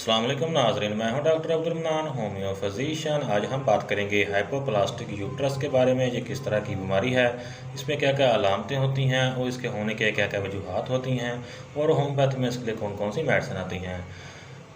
अस्सलाम वालेकुम नाज़रीन, मैं हूं doctor Abdul mannan, homeo physician. आज हम बात करेंगे हाइपोप्लास्टिक यूट्रस के बारे में। ये किस तरह की बीमारी है, इसमें क्या क्या अलामतें होती हैं और इसके होने के क्या क्या वजूहात होती हैं और होम्योपैथी में इसके लिए कौन कौन सी मेडिसिन आती हैं।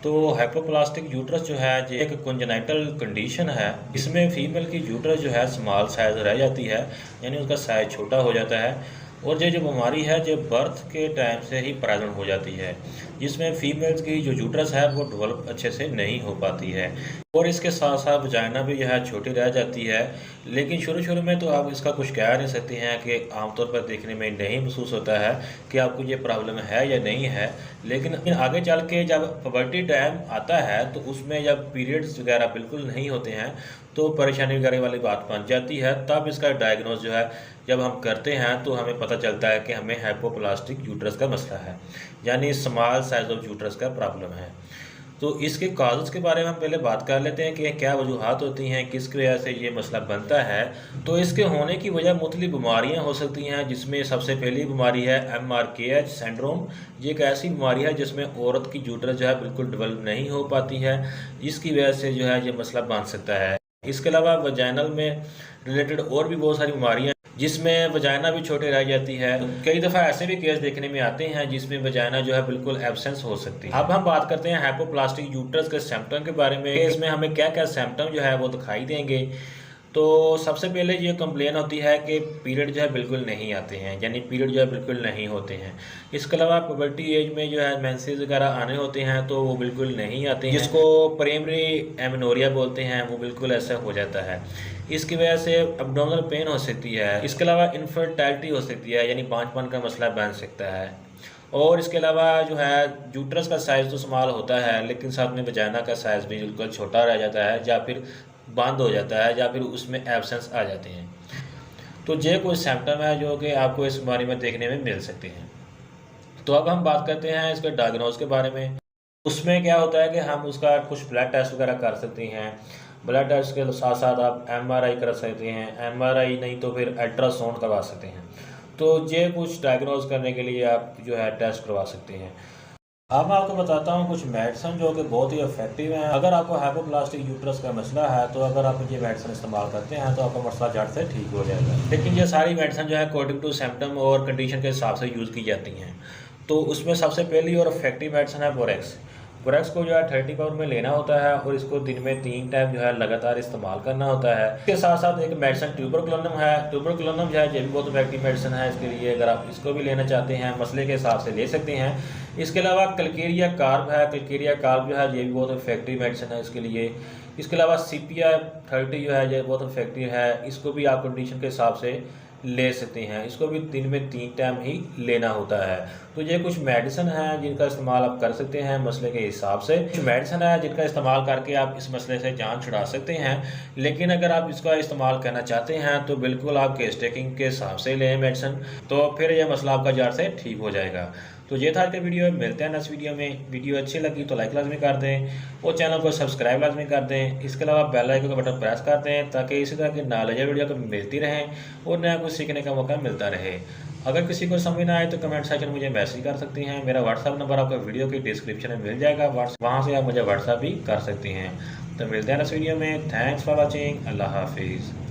तो हाइपोप्लास्टिक यूट्रस जो है ये एक कंजेनाइटल कंडीशन है। इसमें फीमेल की यूट्रस जो है स्मॉल साइज़ रह जाती है, यानी उसका साइज़ छोटा हो जाता है। और ये जो बीमारी है जो बर्थ के टाइम से ही प्रेजेंट हो जाती है, जिसमें फीमेल्स की जो यूट्रस है वो डेवलप अच्छे से नहीं हो पाती है। और इसके साथ साथ वजाइना भी जो है छोटी रह जाती है। लेकिन शुरू शुरू में तो आप इसका कुछ कह नहीं सकते हैं कि आमतौर पर देखने में नहीं महसूस होता है कि आपको ये प्रॉब्लम है या नहीं है। लेकिन आगे चल के जब पुबर्टी टाइम आता है तो उसमें जब पीरियड्स वगैरह बिल्कुल नहीं होते हैं तो परेशानी वगैरह वाली बात बन जाती है। तब इसका डायग्नोज जो है जब हम करते हैं तो हमें पता चलता है कि हमें हाइपोप्लास्टिक यूट्रस का मसला है, यानी स्मॉल साइज ऑफ यूट्रस का प्रॉब्लम है। तो इसके काजेज़ के बारे में हम पहले बात कर लेते हैं कि क्या वजूहात होती हैं, किसकी वजह से ये मसला बनता है। तो इसके होने की वजह मुख्तलिफ बीमारियां हो सकती हैं, जिसमें सबसे पहली बीमारी है MRKH सिंड्रोम। ये एक ऐसी बीमारी है जिसमें औरत की यूट्रस जो है बिल्कुल डेवलप नहीं हो पाती है, जिसकी वजह से जो है ये मसला बन सकता है। इसके अलावा वजाइनल में रिलेटेड और भी बहुत सारी बीमारियाँ जिसमें वजाइना भी छोटे रह जाती है। कई दफ़ा ऐसे भी केस देखने में आते हैं जिसमें वजाइना जो है बिल्कुल एब्सेंस हो सकती है। अब हम बात करते हैं हाइपोप्लास्टिक यूट्रस के सिम्टम के बारे में। इसमें हमें क्या क्या सिम्टम जो है वो दिखाई देंगे। तो सबसे पहले ये कंप्लेन होती है कि पीरियड जो है बिल्कुल नहीं आते हैं, यानी पीरियड जो है बिल्कुल नहीं होते हैं। इसके अलावा पुबर्टी एज में जो है मेंसेस वगैरह आने होते हैं तो वो बिल्कुल नहीं आते हैं, जिसको प्राइमरी एमेनोरिया बोलते हैं, वो बिल्कुल ऐसा हो जाता है। इसकी वजह से एब्डोमिनल पेन हो सकती है। इसके अलावा इनफर्टिलिटी हो सकती है, यानी पांचपन का मसला बन सकता है। और इसके अलावा जो है यूट्रस का साइज़ तो स्मॉल होता है, लेकिन साथ में वजाइना का साइज़ भी बिल्कुल छोटा रह जाता है, या फिर बंद हो जाता है, या फिर उसमें एब्सेंस आ जाते हैं। तो ये कुछ सिम्टम है जो कि आपको इस बीमारी में देखने में मिल सकते हैं। तो अब हम बात करते हैं इसके डायग्नोज के बारे में। उसमें क्या होता है कि हम उसका कुछ ब्लड टेस्ट वगैरह कर सकते हैं। ब्लड टेस्ट के साथ साथ आप MRI कर सकते हैं, MRI नहीं तो फिर अल्ट्रासाउंड करवा सकते हैं। तो ये कुछ डायग्नोज करने के लिए आप जो है टेस्ट करवा सकते हैं। अब मैं आपको बताता हूँ कुछ मेडिसिन जो कि बहुत ही इफेक्टिव हैं। अगर आपको हाइपोप्लास्टिक यूट्रस का मसला है तो अगर आप ये मेडिसिन इस्तेमाल करते हैं तो आपका मसला जड़ से ठीक हो जाएगा। लेकिन ये सारी मेडिसिन जो है अकॉर्डिंग टू सिम्टम और कंडीशन के हिसाब से यूज़ की जाती हैं। तो उसमें सबसे पहली और इफेक्टिव मेडिसिन है बोरेक्स। बोरेक्स को जो है 30 पाउंड में लेना होता है और इसको दिन में 3 टाइम जो है लगातार इस्तेमाल करना होता है। इसके साथ साथ एक मेडिसिन ट्यूबरकुलोनम है। ट्यूबरकुलोनम जो है ये भी बहुत इफेक्टिव मेडिसिन है इसके लिए। अगर आप इसको भी लेना चाहते हैं मसले के हिसाब से ले सकते हैं। इसके अलावा कलकेरिया कार्ब है। कलकेरिया कार्ब जो है ये भी बहुत इफेक्टिव मेडिसिन है इसके लिए। इसके अलावा CPI-30 जो है ये बहुत इफेक्टिव है। इसको भी आप कंडीशन के हिसाब से ले सकते हैं। इसको भी दिन में 3 टाइम ही लेना होता है। तो ये कुछ मेडिसिन हैं जिनका इस्तेमाल आप कर सकते हैं मसले के हिसाब से। कुछ मेडिसिन है जिनका इस्तेमाल करके आप इस मसले से जान छुड़ा सकते हैं। लेकिन अगर आप इसका इस्तेमाल करना चाहते हैं तो बिल्कुल आप केस टेकिंग के हिसाब से लें मेडिसिन, तो फिर यह मसला आपका जड़ से ठीक हो जाएगा। तो ये था आज का वीडियो। मिलते हैं नेक्स्ट वीडियो में। वीडियो अच्छी लगी तो लाइक लाजमी कर दें और चैनल को सब्सक्राइब लाजमी कर दें। इसके अलावा बेल आइकन का बटन प्रेस कर दें ताकि इसी तरह की नॉलेज वीडियो को मिलती रहें और नया कुछ सीखने का मौका मिलता रहे। अगर किसी को समझ ना आए तो कमेंट सेक्शन में मुझे मैसेज कर सकते हैं। मेरा व्हाट्सअप नंबर आपको वीडियो की डिस्क्रिप्शन में मिल जाएगा, वहाँ से आप मुझे व्हाट्सअप भी कर सकते हैं। तो मिलते हैं नेक्स्ट वीडियो में। Thanks for watching. अल्लाह हाफिज़।